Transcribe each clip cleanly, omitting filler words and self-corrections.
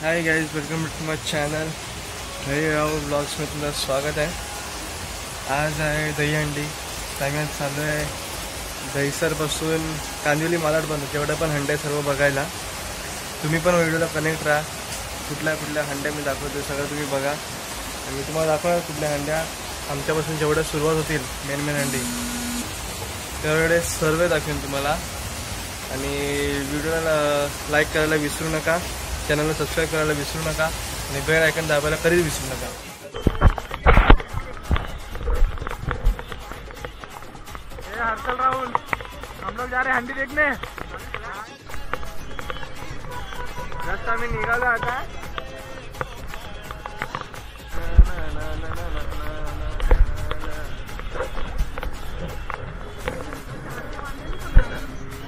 High guys, welcome to my channel Hari Rao blogs में तुमचं स्वागत आहे। आज आहे दहीहंडी। आम्ही चाललो आहे दहीसरपासून कांदिवली मालाड बंद जेवढं पण हंडे सर्व बघायला। तुम्ही पण व्हिडिओला कनेक्ट राहा। कुठल्या कुठल्या हंड्या मी दाखवतो सगळं तुम्ही बघा आणि मी तुम्हाला दाखवणार कुठल्या हंड्या आमच्यापासून जेवढ्या सुरुवात होतील मेन हंडी तेवढे सर्व दाखवेन तुम्हाला। आणि व्हिडिओला लाईक करायला विसरू नका, चॅनलला सबस्क्राइब करायला विसरू नका आणि बेल आयकन दाबायला कधीच विसरू नका। हर्षल राहुल, हम लोग जा रहे हंडी देखने। रस्ता में निघालो आता।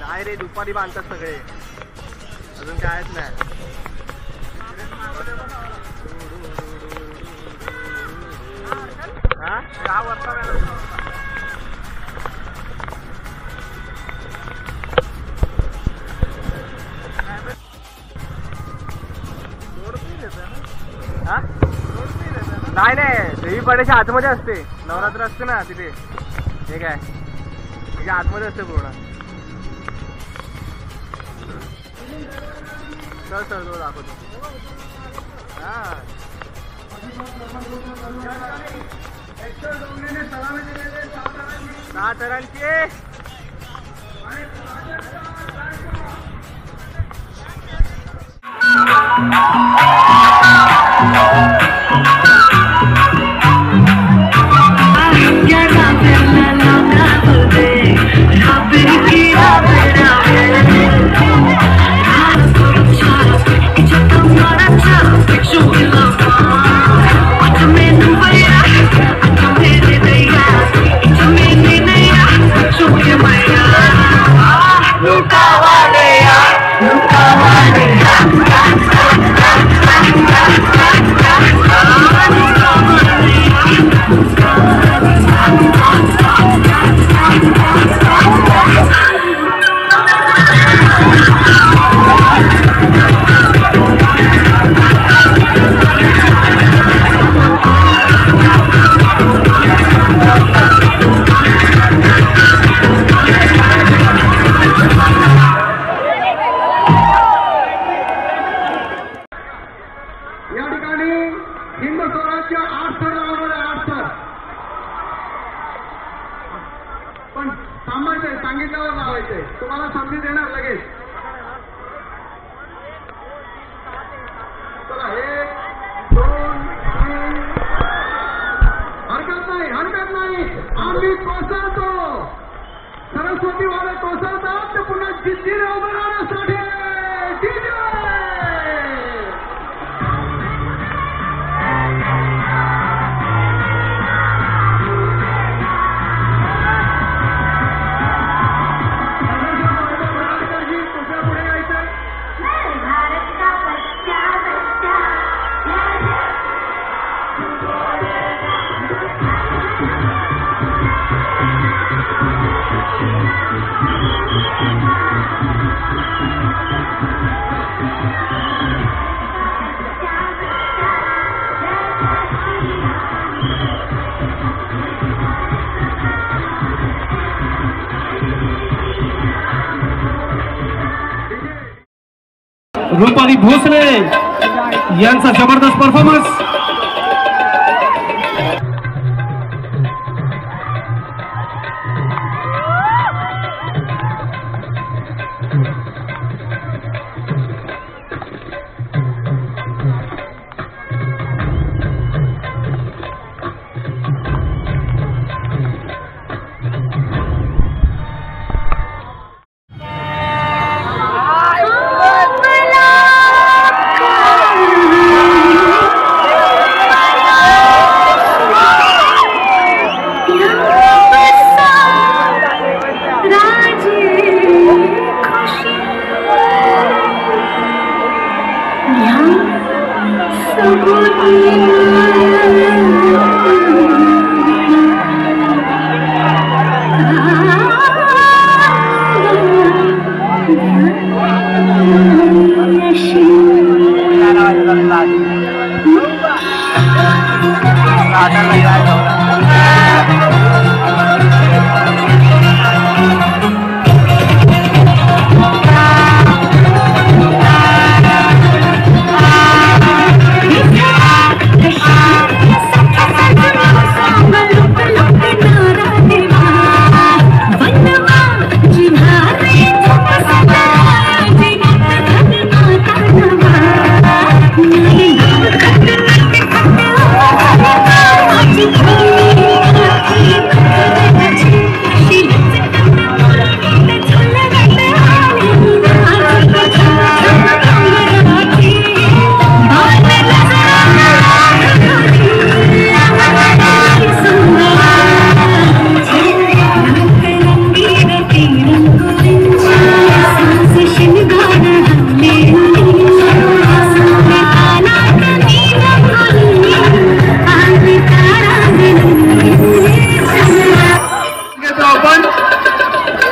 नाही रे, दुपारी बांधतात सगळे, अजून कायच नाही। हा वर्षा नाही नाही, देवी पाड्याच्या आतमध्ये असते, नवरात्र असते ना तिथे। हे काय त्याच्या आतमध्ये असते पूर्ण। चल चल तो दाखवतो। हा तरांची पण थांबायचंय, सांगितल्यावर लावायचंय, तुम्हाला संधी देणार लगेच। चला 1 2 3 हरकत नाही आम्ही कोसळतो। सरस्वती वाले कोसळतात तर पुन्हा जिद्दीने उभं राहण्यासाठी रूपाली भोसले यांचा जबरदस्त परफॉर्मन्स।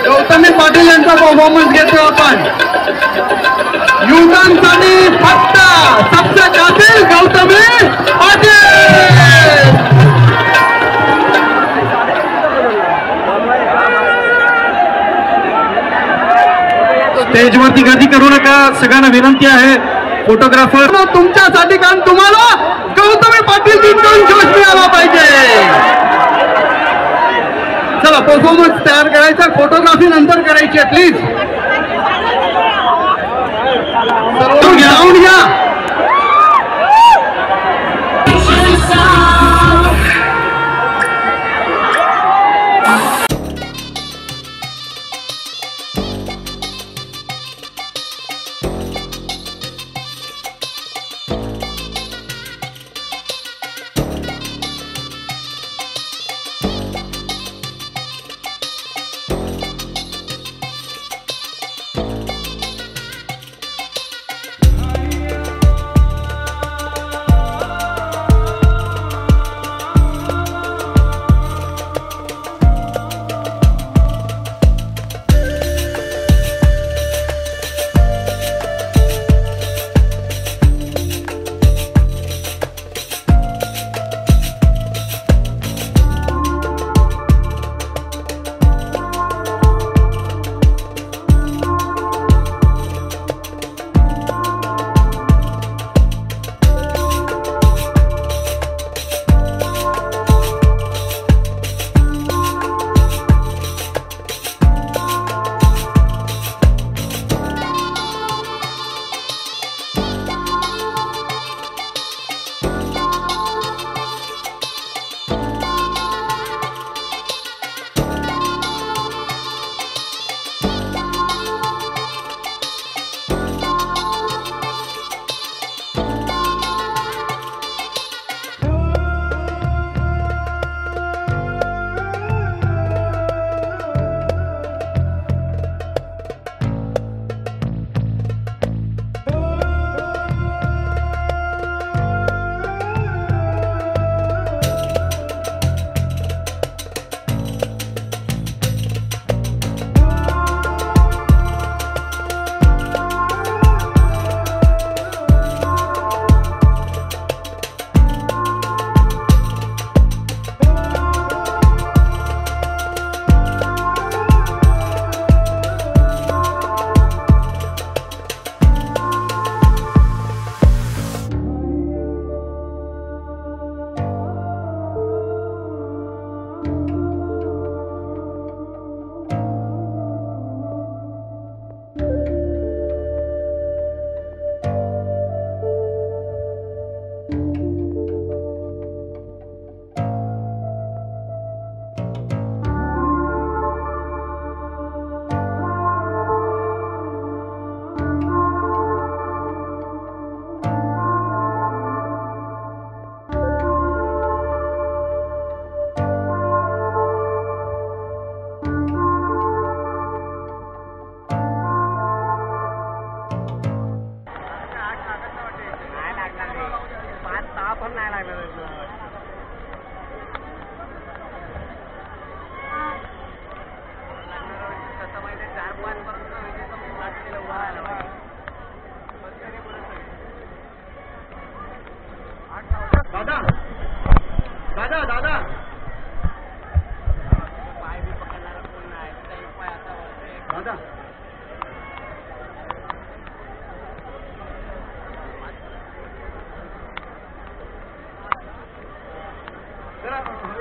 गौतमी पाटील यांचा परफॉर्मन्स घेतो आपण. युवकांसाठी फक्त सबसे कातील गौतमी पाटील. स्टेजवरती गर्दी करू नका, सगळ्यांना विनंती आहे. फोटोग्राफर तुमच्यासाठी, कारण तुम्हाला गौतमी पाटील जिंकून जोश मिळाला पाहिजे. चला परफॉर्मन्स तयार करायचा, फोटोग्राफी नंतर करायची आहे प्लीज. ग्राउंड घ्या.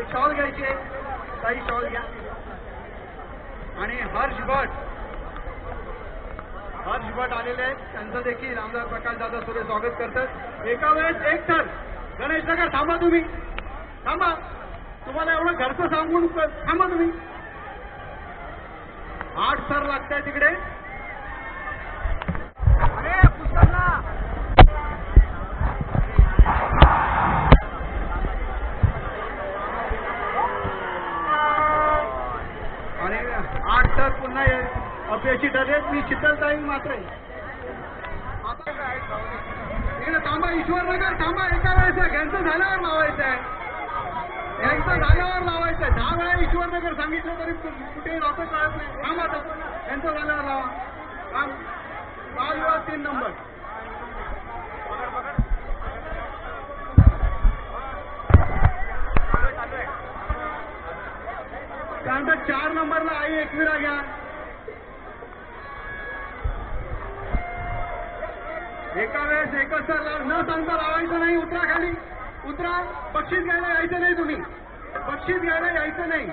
एक शॉल घ्यायची आहे, काही शॉल घ्या. आणि हर्ष भट आलेले आहेत, त्यांचं देखील आमदार प्रकाश दादा सुरे स्वागत करतात. एका वेळेस एक थर. गणेश नगर थांबा, तुम्ही थांबा, तुम्हाला एवढं घरचं सांगून थांबा तुम्ही. 8 थर लागत आहे तिकडे. अरे पुस्तकला आणि 8 थर पुन्हा अपयशी ठरलेत. मी शीतलताई मात्र इकडे थांबा, ईश्वरनगर थांबा. एका वेळेस यांचं झाल्यावर लावायचं आहे, यांचं झाल्यावर लावायचं आहे. 10 वेळा ईश्वरनगर सांगितलं तरी कुठेही राहतो कळत नाही. थांबा आता, यांचं झाल्यावर लावा. बाल विवाह 3 नंबर. त्यानंतर 4 नंबरला आई एकविरा घ्या. एका वेळेस एकच न सांगता लावायचं नाही. उतरा खाली, उतरा. बक्षीस घ्यायला यायचं नाही, तुम्ही बक्षीस घ्यायला यायचं नाही.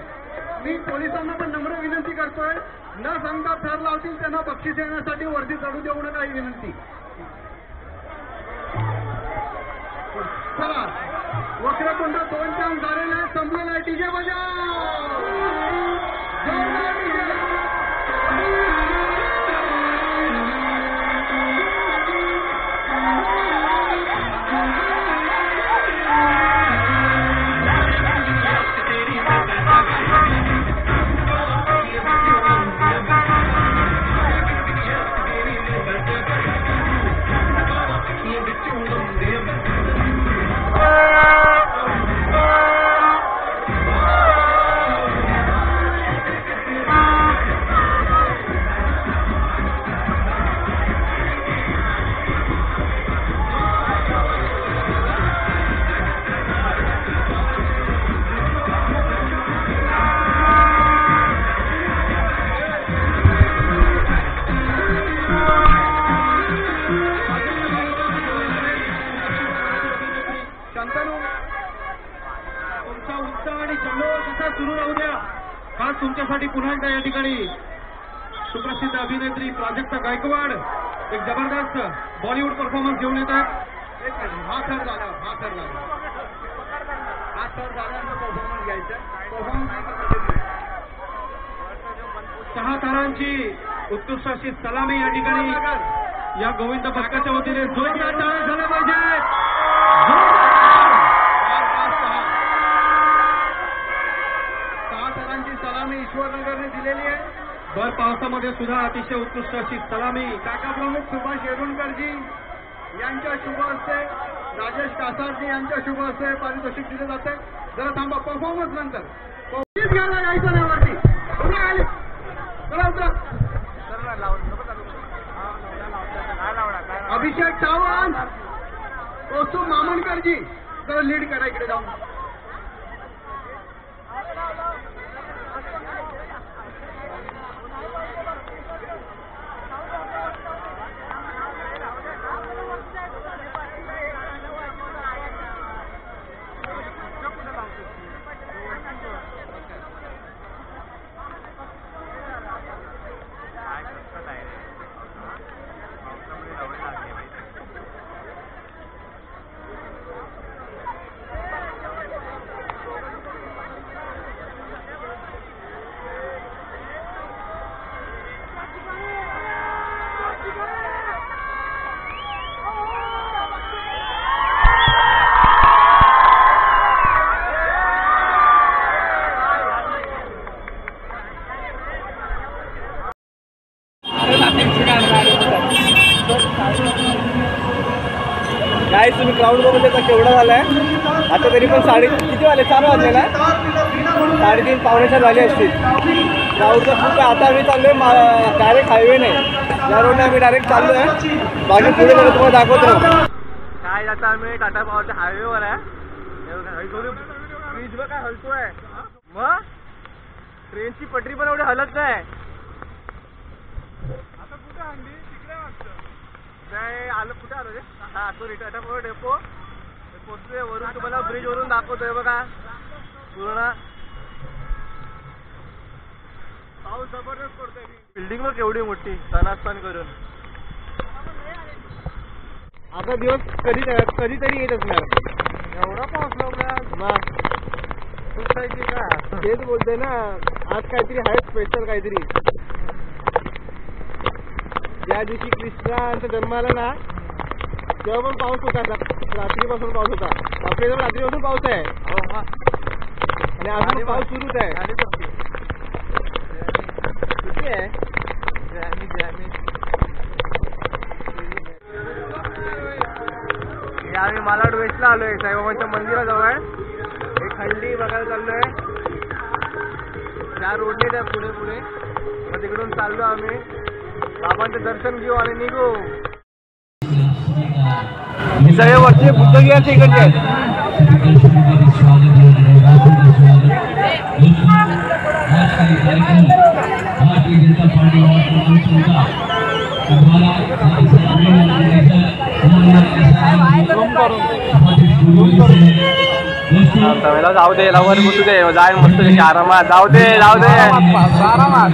मी पोलिसांना पण नम्र विनंती करतोय, न सांगता थर लावतील त्यांना बक्षीस येण्यासाठी वरती चढू देऊ नका ही विनंती. चला, वक्रकुंड 2 चान्स झालेला आहे, संपलेला आहे. डीजे बजाव. तुमच्यासाठी पुन्हा एकदा या ठिकाणी सुप्रसिद्ध अभिनेत्री प्राजक्ता गायकवाड एक जबरदस्त बॉलिवूड परफॉर्मन्स घेऊन येत आहेत. हा थर झाल्यानंतर परफॉर्मन्स घ्यायचा. परफॉर्मन्स 6 तारांची उत्कृष्ट अशी सलामी या ठिकाणी या गोविंद पथकाच्या वतीने जोरदार टाळ्या झाल्या पाहिजेत. 6 थरांची सलामी ईश्वरनगरने दिलेली आहे. भर पावसामध्ये सुद्धा अतिशय उत्कृष्ट अशी सलामी. काका प्रमुख सुभाष येरुणकरजी यांच्या शुभ हस्ते, राजेश कासारजी यांच्या शुभ हस्ते पारितोषिक दिले जाते. जरा थांबा, परफॉर्मन्स नंतर परफॉर्मन्स घ्यायला यायचं नाही वरती. अभिषेक सावंत, कौस्तुभ मामणकरजी जरा लीड करा इकडे जाऊन. काय तुम्ही क्राऊड बघून देता केवढा झालाय. आता तरी पण किती वाजले, 4 वाजले ना, 3:30 पावणे 4 झाले असतील. क्राऊडचं खूप आहे. आता आम्ही चाललोय डायरेक्ट हायवे नाही, या रोडने आम्ही डायरेक्ट चाललोय. बाकी पुढे गेलो तुम्हाला दाखवतो. काय आता आम्ही टाटा पावरच्या हायवेवर आहे. ब्रिज बघ काय हलतोय, मग ट्रेनची पटरी पण एवढी हलत नाही. आता कुठे आणली तिकडे वाटतं काय आलं. कुठे आलो रे? हा तो टाटा पावर डेपो पोचलोय. वरून तुम्हाला ब्रिज वरून दाखवतोय बघा. पूर्ण पाऊस जबरदस्त पडतोय. बिल्डिंग बघ केवढी मोठी सणासण करून. आता दिवस कधीतरी येत असणार. एवढा पाऊस लागला का? तेच बोलतोय ना, आज काहीतरी आहे स्पेशल काहीतरी. ज्या दिवशी कृष्णाचा जन्म आला ना तेव्हा पण पाऊस होता. रात्रीपासून पाऊस होता. आपल्या इथं रात्रीपासून पाऊस आहे आणि अजून पाऊस सुरूच आहे. किती आहे? आम्ही मालाड वेस्टला आलोय, साईबाबांच्या मंदिराजवळ. एक खंडी बघायला चाललोय. त्या रोडने त्या पुढे पुढे मग तिकडून चाललो आम्ही. बाबांचं दर्शन घेऊ आणि निघू. हे सगळे वरचे बुद्धगिरांचे इकडचे आहेत. जाऊ दे लवकर बसू दे. जाय मस्त आरामात. जाऊ दे आरामात.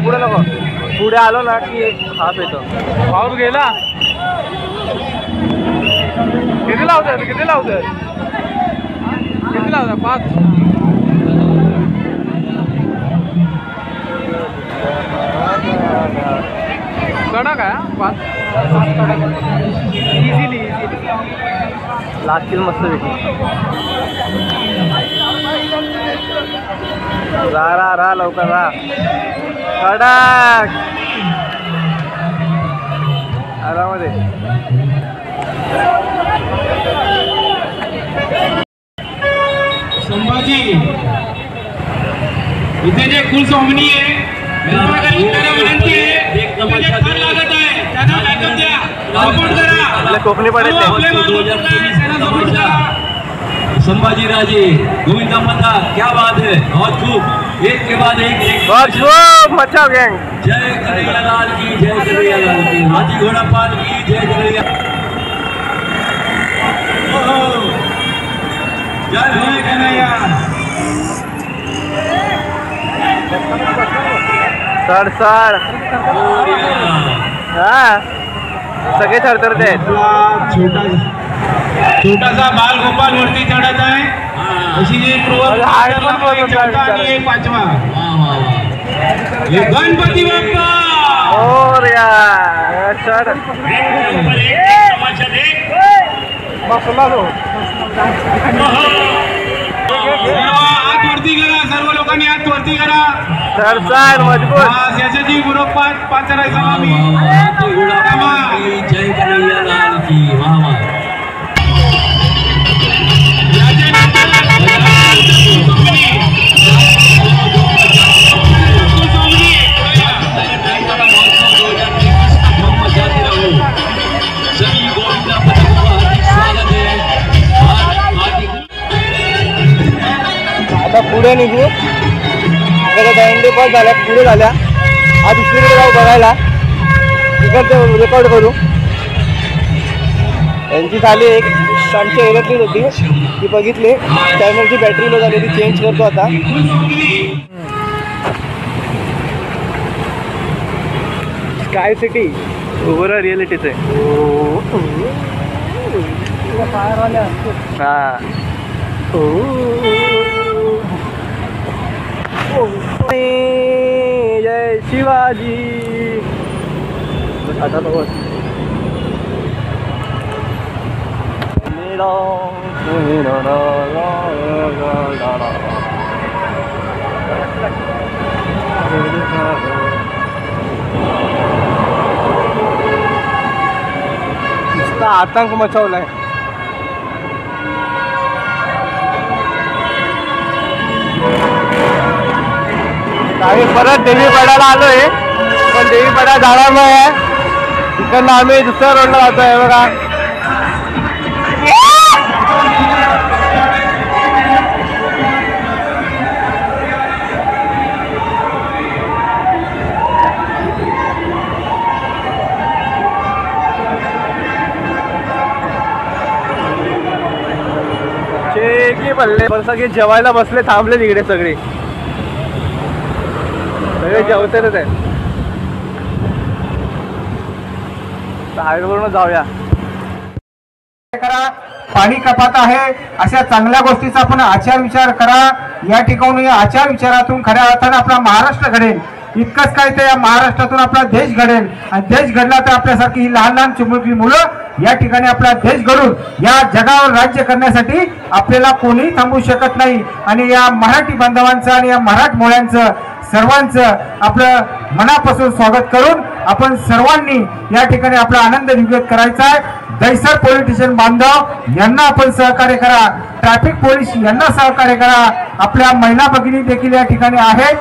पुढे नको. पुढे आलो ना की हाफ येतो. पाऊस गेला. किती लावतात 5 कडा काय 5 इझिली लागतील मस्त पैकी. रा लवकर रा. कडक आरामध्ये. संभाजी इथे जे कुलस्वामिनी आहे विनंती आहे, लागत आहे त्यांना ऐकून द्या. सपोर्ट करा. कोकणी पडेल. संभाजी राजे गोविंदा मता क्या बात है. और खूब एक के बाद एक मचा गैंग. जय कन्हैया लाल की, जय कन्हैया लाल की. हाथी घोड़ा पाल की, जय कन्हैया. जय कन्हैया. सर हा सगळे थरथरते आहेत. छोटासा बाल गोपाल वरती चढत आहे. अशी एक पाचवा. गणपती बाप्पा. और सर हात वरती करा. सर्व लोकांनी हात वरती करा. सर मजबूत. याच्याची बरोबर 5 चढायचा आम्ही. जय कन्हैया लाल की. वाह वाह. आता पुढे निघू. दंडे पण झाल्या पुढे झाल्या. आज दुसरीकडे जाऊ बघायला. तिकडे रेकॉर्ड करू. यांची झाली एक आमच्या एरियातलीच होती ती बघितली. चॅनलची बॅटरी लो झाली ती चेंज करतो आता. स्काय सिटी ओव्हर रिअलिटीच आहे. हा जय शिवाजी. आता नुसता आतंक मचवलाय. आम्ही परत देवीपाड्याला आलोय, पण देवीपाड्या झाडामुळे आहे. तिकडनं आम्ही दुसऱ्या रोडला जातोय बघा. की पडले पण सगळे जेवायला बसले, थांबले तिकडे सगळे जेवतेच आहे. हायवेवरून जाऊया. करा, पाणी कपात आहे, अशा चांगल्या गोष्टीचा आपण आचार विचार करा. या ठिकाणी आचार विचारातून खऱ्या अर्थानं आपला महाराष्ट्र घडेल. इतकंच काय तर या महाराष्ट्रातून आपला देश घडेल, आणि देश घडला तर आपल्यासारखी ही लहान लहान चिमुकली मुलं या ठिकाणी आपला देश घडून या जगावर राज्य करण्यासाठी आपल्याला कोणीही थांबवू शकत नाही. आणि या मराठी बांधवांचं आणि या मराठमोळ्यांचं सर्वांचं आपलं मनापासून स्वागत करून आपण सर्वांनी या ठिकाणी आपला आनंद व्यक्त करायचा आहे. दैसर पोलीस स्टेशन बांधव यांना आपण सहकार्य करा, ट्रॅफिक पोलीस यांना सहकार्य करा. आपल्या महिला भगिनी देखील या ठिकाणी आहेत.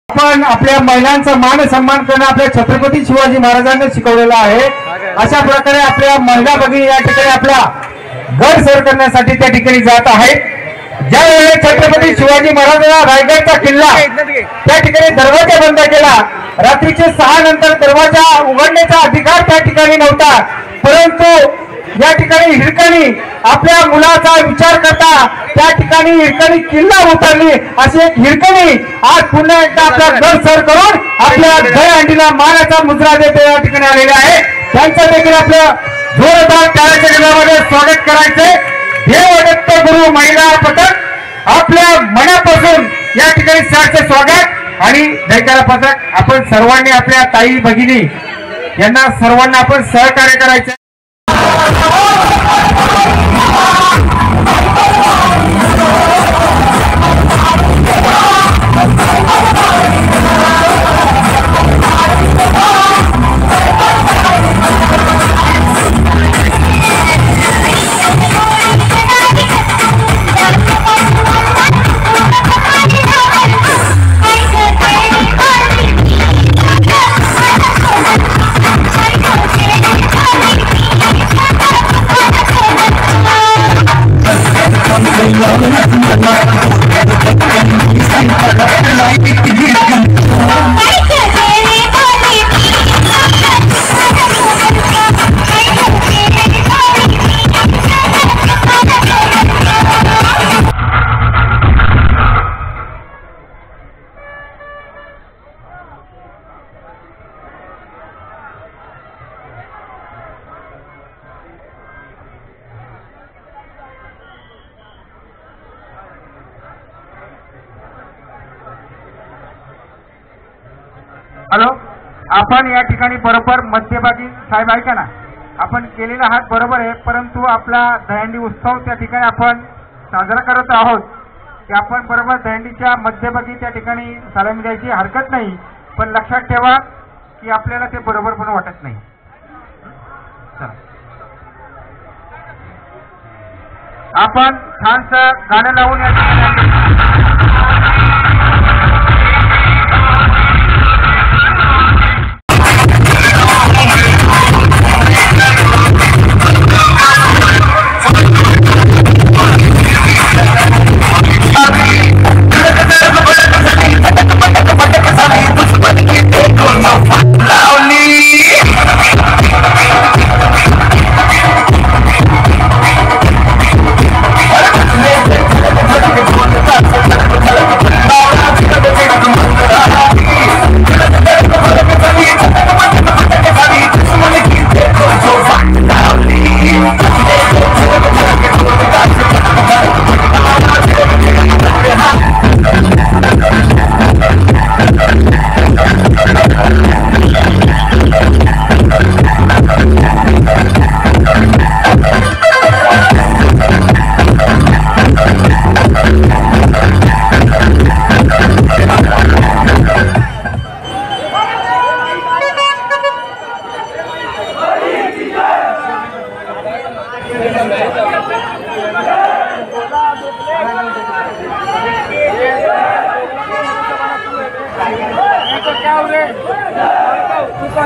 आपण आपल्या महिलांचा मान सन्मान करणं आपल्या छत्रपती शिवाजी महाराजांनी शिकवलेलं आहे. अशा प्रकारे आपल्या महिला भगिनी या ठिकाणी आपला गड सर करण्यासाठी त्या ठिकाणी जात आहेत. ज्यावेळेस छत्रपती शिवाजी महाराजांना रायगडचा किल्ला त्या ठिकाणी दरवाजा बंद केला, रात्रीचे 6 नंतर दरवाजा उघडण्याचा अधिकार त्या ठिकाणी नव्हता. परंतु या ठिकाणी हिरकणी आपल्या मुलाचा विचार करता त्या ठिकाणी हिरकणी किल्ला उतरली. अशी एक हिरकणी आज पुन्हा एकदा आपला गड सर करून आपल्या दहीहंडीला मानाचा मुजरा देते या ठिकाणी आलेले आहे. त्यांचं देखील आपलं जोरदार टाळ्याच्या गजरामध्ये स्वागत करायचे. देवदत्त गुरु महिला पथक आपल्या मनापासून या ठिकाणी सहर्ष स्वागत आणि दैकारा पथक आपण सर्वांनी आपल्या ताई भगिनी यांना सर्वांना आपण सहकार्य करायचं. हॅलो, आपण या ठिकाणी बरोबर मध्यभागी साहेब ऐका ना, आपण केलेला हात बरोबर आहे, परंतु आपला दहीहंडी उत्सव त्या ठिकाणी आपण साजरा करत आहोत की आपण बरोबर दहीहंडीच्या मध्यभागी त्या ठिकाणी सलामी द्यायची हरकत नाही. पण लक्षात ठेवा की आपल्याला ते बरोबर पण वाटत नाही. आपण छानसं गाणं लावून या ठिकाणी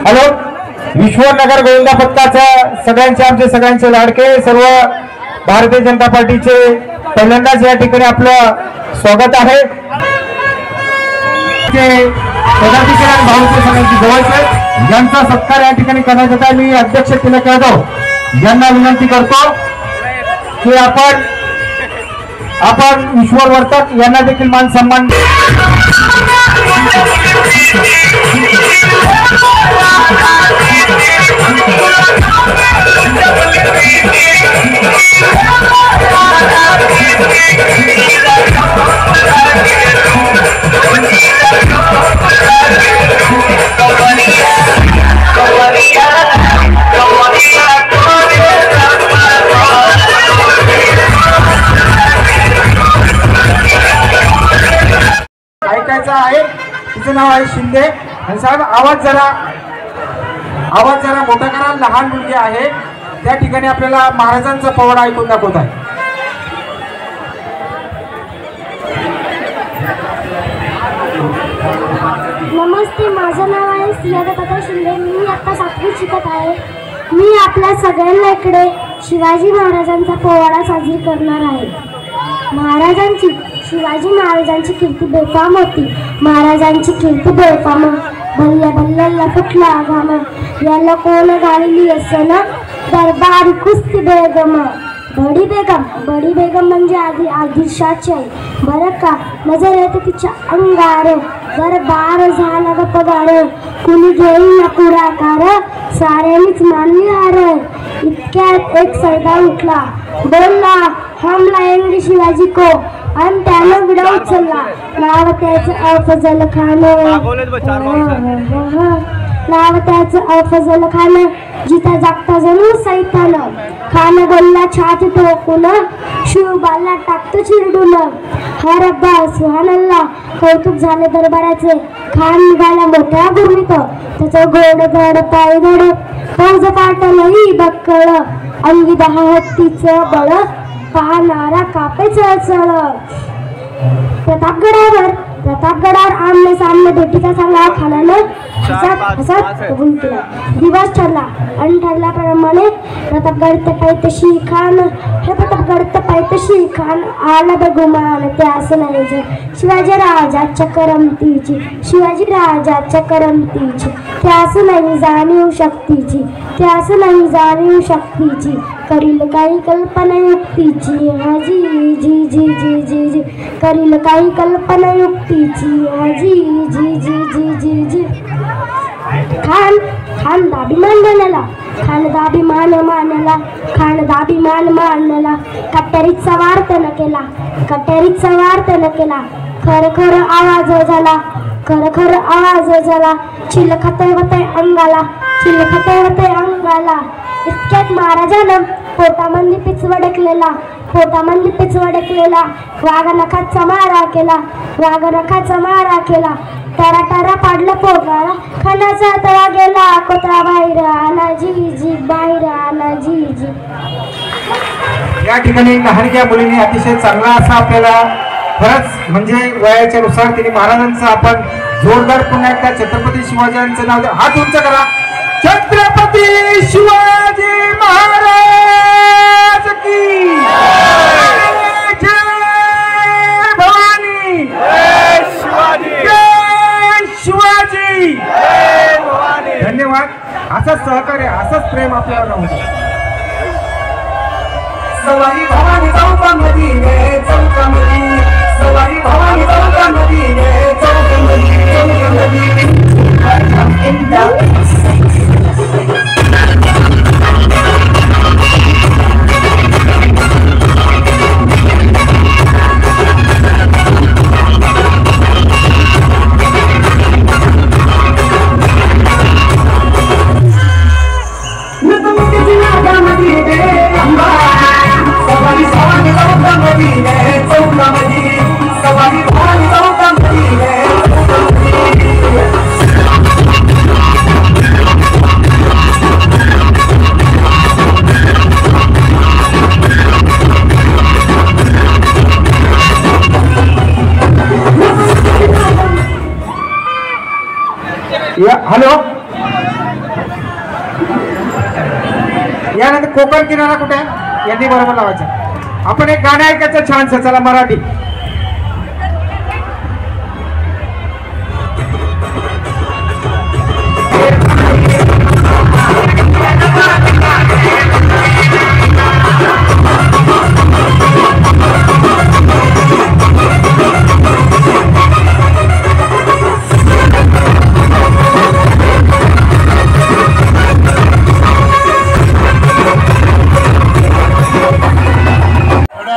हॅलो, विश्वनगर गोविंदा पथकाच्या सगळ्यांचे सगळ्यांचे लाडके सर्व भारतीय जनता पार्टीचे पहिल्यांदाच या ठिकाणी आपलं स्वागत आहे. पदाधिकारी आणि भाऊचे सगळ्यांची जवळचे यांचा सत्कार या ठिकाणी करण्यात येत आहे. मी अध्यक्ष तिलक यादव यांना विनंती करतो की आपण ईश्वर वर्तक यांना देखील मान सन्मान ऐकायचं आहे. तिचं नाव आहे शिंदे. आणि साहेब आवाज जरा मोठा करा. लहान मुलगी आहे त्या ठिकाणी आपल्याला महाराजांचा पोवाडा ऐकून दाखवत आहे. नमस्ते, माझं नाव आहे सियादा शिंदे. मी आता 7वीत शिकत आहे. मी आपल्या सगळ्यांना इकडे शिवाजी महाराजांचा पोवाडा साजरी करणार आहे. शिवाजी महाराजांची कीर्ती बेफाम होती. महाराजांची कीर्ती बेफाम. भल्ल्या भल्ल्याला फुटला घाम. याला कोण घालली असं दरबारी कुस्ती बेगम. बडी बेगम म्हणजे आदिशाची आहे बरं का. नजर येते तिच्या अंगार. दरबार झाला ग पगार. कुणी घेईल ना पुढाकार. साऱ्यांनीच मानली हार. इतक्यात एक सरदार उठला. बोलला, हम लाएंगे शिवाजी को. आणि त्यानं विडा उचलला. नाव त्याचं अफजल खान. नाव त्याचं अफजल खान. जिता जागता जणू सैतान. खान बोलला छाती टोकून. शिवबाला टाकतो चिरडून. हा रब्बा सुहानल्ला. कौतुक झाले दरबाराचे. खान निघाला मोठ्या गुरमीत. त्याचं घोड धड पाय धड. फौज पाटलही बक्कळ. अंगी 10 हत्तीचं बळ. पाहणारा कापे चळचळ. प्रतापगडावर आमने सामने भेटीचा सांगा. खानानं हसत कबूल केला. दिवस ठरला आणि ठरल्याप्रमाणे प्रतापगड पायथ्याशी खान. हे प्रतापगड पायथ्याशी खान आला बघुमान. ते असं नाही शिवाजी राजाच्या करमतीची. शिवाजी राजाच्या करमतीची. ते असं नाही जाणीव शक्तीची. ते असं नाही जाणीव शक्तीची. करील काही कल्पना युक्तीची. हाजी जी जी जी जी जी. करील काही कल्पना युक्तीची. हाजी जी जी जी जी जी. खान दाभिमान मानला. खान दाभिमान मानला. खान दाभिमान मानला. कट्यारीत सवार तन केला. कट्यारीत सवार तन केला. खर आवाज झाला. खर आवाज झाला. चिलखतय वतय अंगाला. चिलखतय वतय अंगाला. इतक्यात महाराजानं पोटामध्ये पिचवा ढकलेला. वाघनखाचा मारा केला. टरा पाडलं पोटाला. खानाचा तवा गेला. कोत्रा बाहेर आला. जी बाहेर आला. जी. या ठिकाणी लहानग्या मुलीने अतिशय चांगला असा आपल्याला खरंच म्हणजे वयाच्या नुसार तिने महाराजांचं आपण जोरदार पुन्हा एकदा छत्रपती शिवाजींचं नाव हात उंच करा. छत्रपती शिवाजी महाराज की जय. भवानी शिवाजी. धन्यवाद. असंच सहकार्य असंच प्रेम आपल्याला होतं. सवारी भवानी चौकामध्ये सवारी भवानी चौकामध्ये सवारी भवानी चौकामध्ये हॅलो, यानंतर कोकण किनारा कुठे आहे यांनी बरोबर लावायचं. आपण एक गाणं ऐकायचं छानसं, चला मराठी.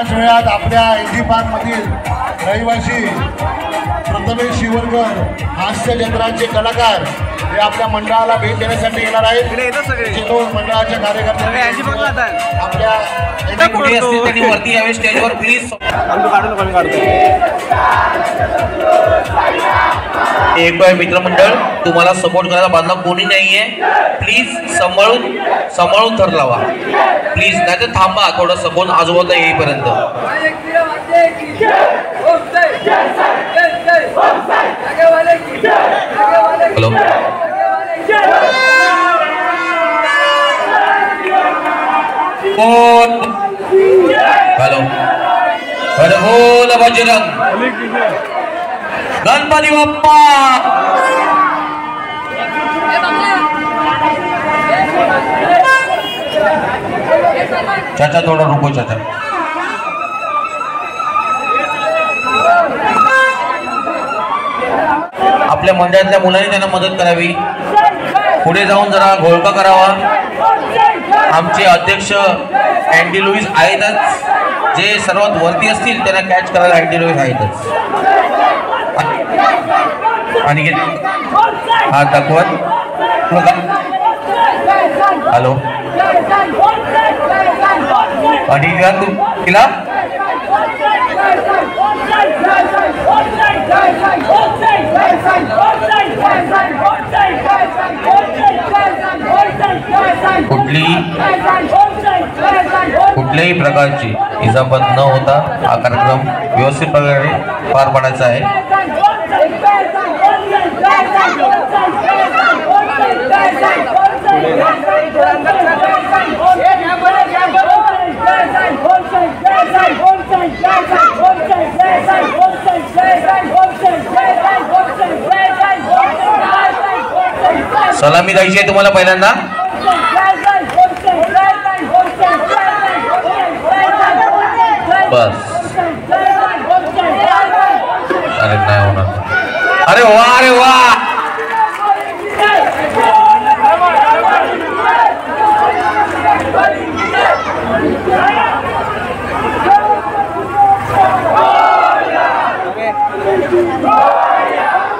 वेळात आपल्या एजी पार्क मधील रहिवासी प्रथमेश शिवरकर हास्य जत्रांचे कलाकार हे आपल्या मंडळाला भेट देण्यासाठी येणार आहेत. दोन मंडळाच्या कार्यकर्त्यांनी आपल्या कुठे असतील त्यांनी वरती यावे स्टेजवर प्लीज. एक मित्रमंडळ तुम्हाला सपोर्ट करायला बांधला कोणी नाहीये. प्लीज सांभाळून थर लावा प्लीज, नाही तर थांबा थोडं सपोर्ट आजूबाजूला येईपर्यंत. हॅलो, हॅलो, अरे बोल बजरंग गणपती बाप्पा. चाचा थोडा रुको चाचा. आपल्या मंडळातल्या मुलांनी त्यांना मदत करावी, पुढे जाऊन जरा घोळका करावा. आमचे अध्यक्ष अँडी लुईस आहेतच, जे सर्वात वरती असतील त्यांना कॅच करायला अँडी लुईस आहेतच. आणि हात दाखवत. हॅलो, आणि तिला कुठल्याही प्रकारची इजाफत न होता हा कार्यक्रम व्यवस्थित प्रकारे पार पाडायचा आहे. सलामी द्यायची आहे तुम्हाला पहिल्यांदा. बस, अरे नाही होणार. अरे वा, अरे वा.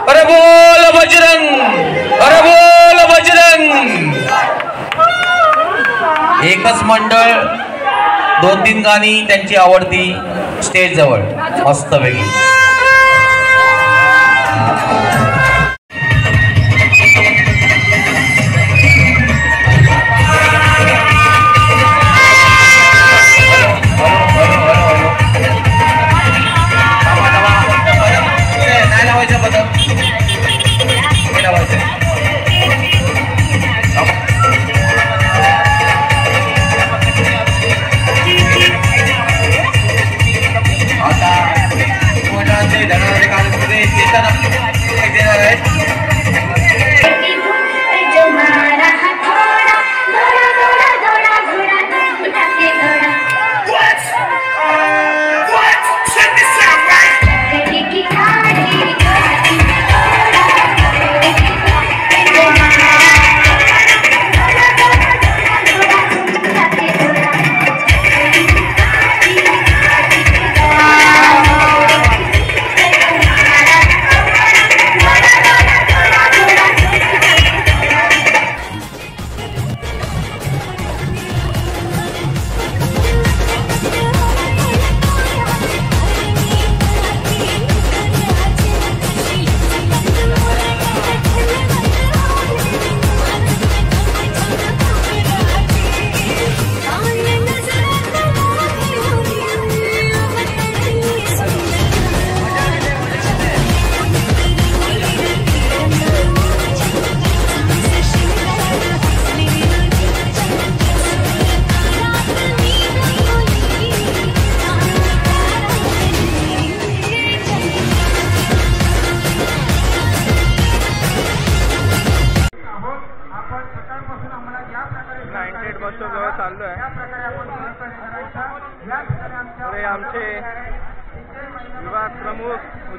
अरे बोल बजरंग, अरे बोल बजरंग. एकच मंडळ, 2-3 गाणी त्यांची आवडती स्टेज जवळ मस्तपैकी.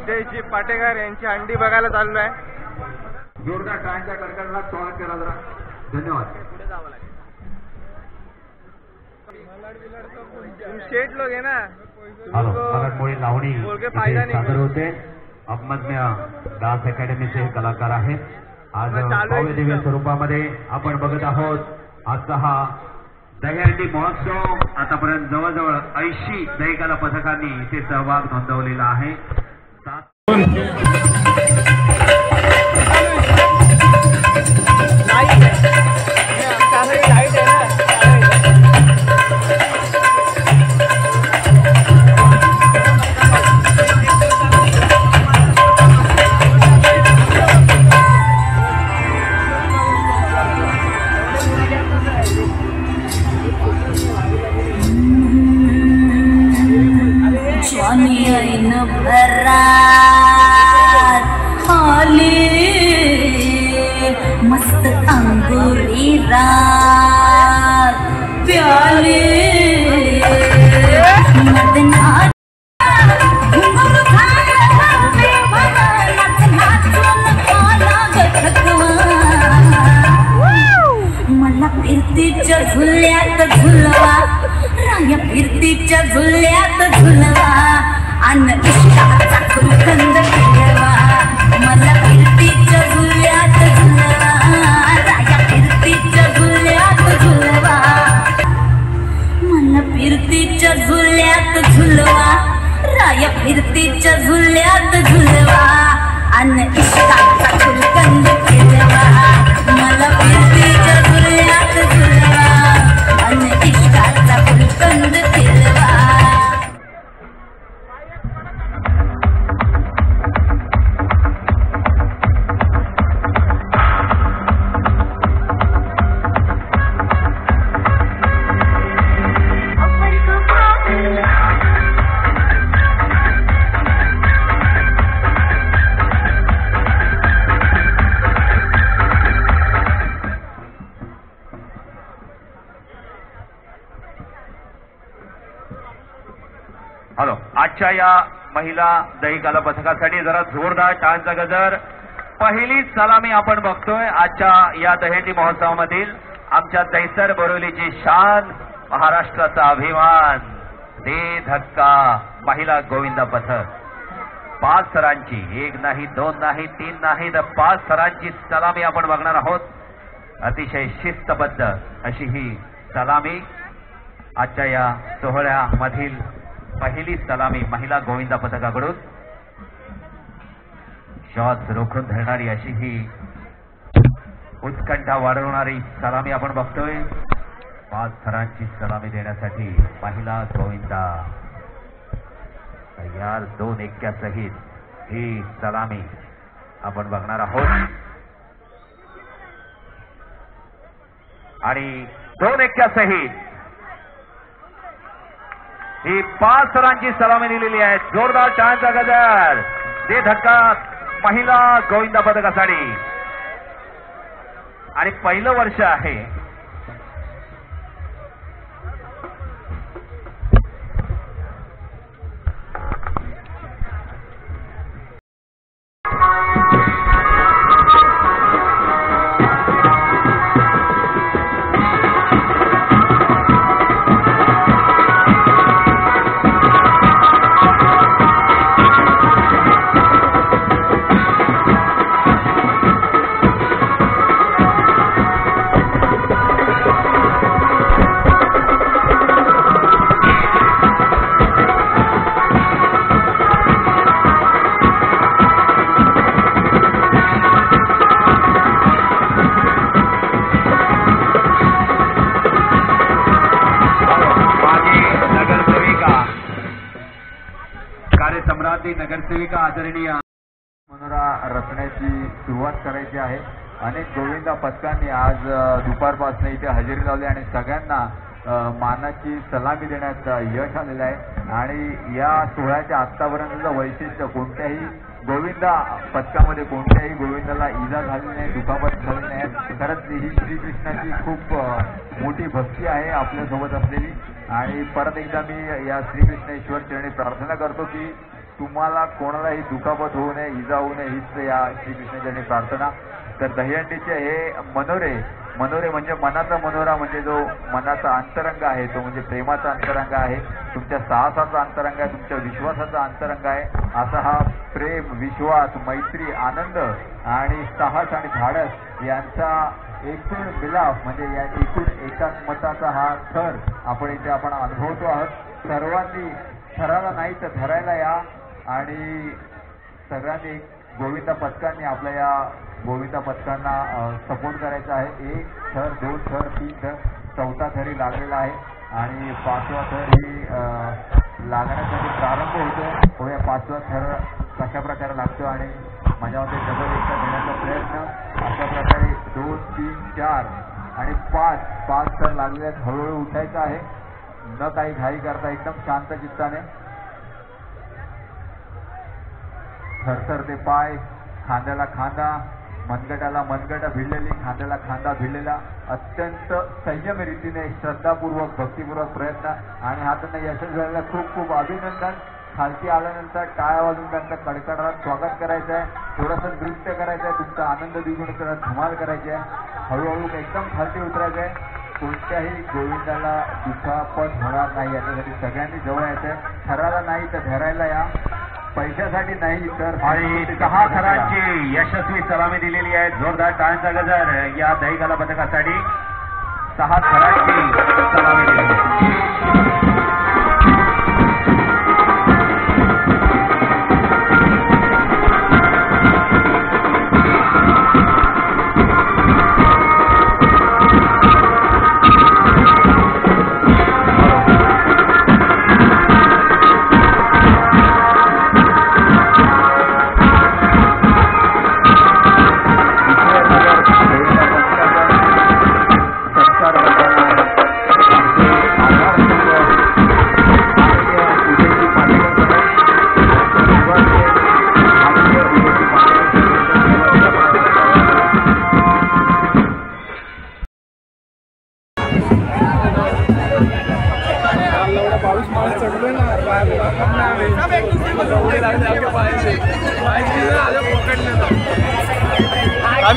विजयजी पाटेकर यांची अंडी बघायला चाललो आहे. जोरदार टाळ्यांच्या कडकडाटात स्वागत करा जरा. धन्यवाद. शेट लोग है ना. मराठमोळी लावणी सादर होते. अहमदम्या डान्स अकॅडमीचे हे कलाकार आहेत. आज भव्य दिव्य स्वरूपामध्ये आपण बघत आहोत. आजचा हा दहीहंडी महोत्सव आतापर्यंत जवळजवळ 80 दहीकला पथकांनी इथे सहभाग नोंदवलेला आहे. मस्त अंगुरी रात प्याले मदना मला फिरतीच्या झुल्यात झुलवा राया फिरतीच्या झुल्यात झुलवा अन्न इष्टाचा कुंकंद फिरवा मला फिरतीच्या झुल्यात झुलवा राया फिरतीच्या झुल्यात झुलवा मला फिरतीच्या झुल्यात झुलवा राया फिरतीच्या झुल्यात झुलवा अन्न इष्टाचा कुंकंद फिरवा मला फिरतीच्या झुल्यात झुलवा अन्न इष्टाचा कुंकंद फिरवा. हॅलो. आजच्या या महिला दहीकाला पथकासाठी जरा जोरदार टाळ्यांचा गजर. पहिली सलामी आपण बघतोय आजच्या या दहीहंडी महोत्सवामधील. आमच्या दहिसर बोरिवलीची शान, महाराष्ट्राचा अभिमान, दे धक्का महिला गोविंदा पथक. 5 सरांची, 1 नाही 2 नाही 3 नाही तर 5 सरांची सलामी आपण बघणार आहोत. अतिशय शिस्तबद्ध अशी ही सलामी आजच्या या सोहळ्यामधील पहिली सलामी महिला गोविंदा पथकाकडून. शॉट्स रोखून धरणारी अशी ही उत्कंठा वाढवणारी सलामी आपण बघतोय. 5 थरांची सलामी देण्यासाठी महिला गोविंदा तयार. 2 एक्क्यासहित ही सलामी आपण बघणार आहोत आणि 2 एक्क्यासहित ही 5 सरांची सलामी दिलेली आहे. जोरदार टाळ्यांचा गजर. दे धक्का महिला गोविंदा पथकासाठी. आणि पहिलं वर्ष आहे. नगरसेविका आदरणीय मनोरा रचण्याची सुरुवात करायची आहे. अनेक गोविंदा पथकांनी आज दुपारपासून इथे हजेरी लावली आणि सगळ्यांना मानाची सलामी देण्यात यश आलेलं आहे. आणि या सोहळ्याच्या आतापर्यंतचं वैशिष्ट्य कोणत्याही गोविंदा पथकामध्ये कोणत्याही गोविंदाला इजा झाली नाही, दुखापत झाली नाही. खरंच ही श्रीकृष्णाची खूप मोठी भक्ती आहे आपल्यासोबत असलेली. आणि परत एकदा मी या श्रीकृष्ण ईश्वर चरणी प्रार्थना करतो की तुम्हाला कोणालाही दुखापत होऊ नये, इजा होऊ नये हीच या श्रीकृष्णाची प्रार्थना. तर दहीहंडीचे हे मनोरे म्हणजे मनाचा मनोरा, म्हणजे जो मनाचा अंतरंग आहे तो म्हणजे प्रेमाचा अंतरंग आहे, तुमच्या साहसाचा अंतरंग आहे, तुमच्या विश्वासाचा अंतरंग आहे. असा हा प्रेम, विश्वास, मैत्री, आनंद आणि साहस आणि धाडस यांचा एकूण मिलाफ म्हणजे या एकूण एकात्मताचा हा थर आपण अनुभवतो आहोत. सर्वांनी थराला नाही तर धरायला या आणि सगळ्यांनी गोविंदा पथकांनी आपल्या या गोविंदा पथकांना सपोर्ट करायचा आहे. 1 थर, 2 थर, 3 थर, 4था थरही लागलेला आहे आणि 5वा थर ही लागण्यासाठी प्रारंभ होतो. या 5वा थर कशा प्रकारे लागतो आणि माझ्या मते डबल एकदा घेण्याचा प्रयत्न. अशा प्रकारे 2, 3, 4 आणि 5 थर लागलेले आहेत. हळूहळू उठायचं आहे, न काही घाई करता एकदम शांत चित्ताने. थरथरते पाय, खांद्याला खांदा, मनगटाला मनगटा भिडलेली, खांद्याला खांदा भिडलेला, अत्यंत संयम रीतीने श्रद्धापूर्वक भक्तिपूर्वक प्रयत्न आणि हा त्यांना यशस्वी झालेला खूप खूप अभिनंदन. खालती आल्यानंतर टाळ्या वाजून त्यांचं कडकडाट स्वागत करायचं आहे. थोडंसं नृत्य करायचं आहे, तुमचा आनंद द्विगुणित करा, धमाल करायची आहे. हळूहळू एकदम खालती उतरायचं आहे. कोणत्याही गोविंदाला दुखापत होणार नाही याच्यासाठी सगळ्यांनी जवळ यायचं आहे. थराला नाही तर धरायला या, पैशासाठी नाही तर. आणि 6 थरांची यशस्वी सलामी दिलेली आहे. जोरदार टाळ्यांचा गजर या दहीकाला पथकासाठी. 6 थरांची सलामी दिलेली आहे.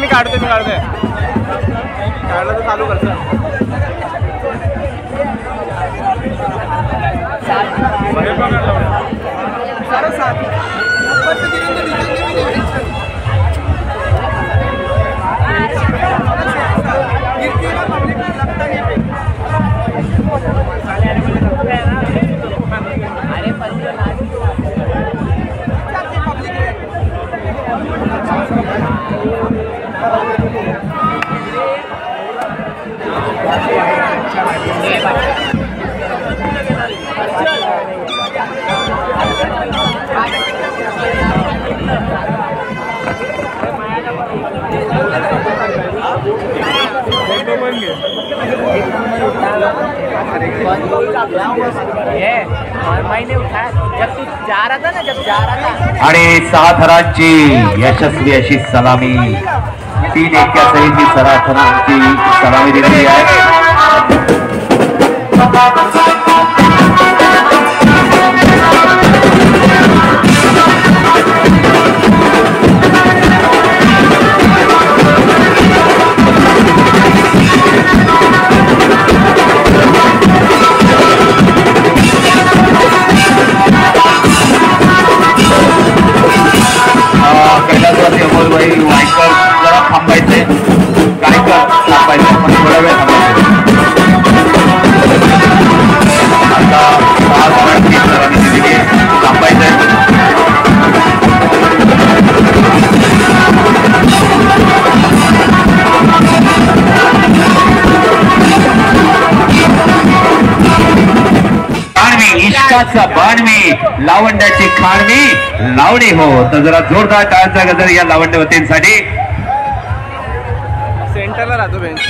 मी काढतोय काढलं तर चालू करतो. आणि 6 थरांची यशस्वी अशी सलामी 3 एक्क्यासहित ही 6 थरांची सलामी दिलेली आहे. कैलासवासी अमोलभाई वायकर जरा थांबायचे, गायकर थांबायचे, पण थोडा वेळ थांबायचे. आता 6 थरांची सलामी दिलेली आहे, थांबायचे. इश्काचा बाणवी, लावण्याची खाणवी, लावणी हो. तर जरा जोरदार टाळ्यांचा गजर या लावण्यवतींसाठी. सेंटरला राहतो बेंच.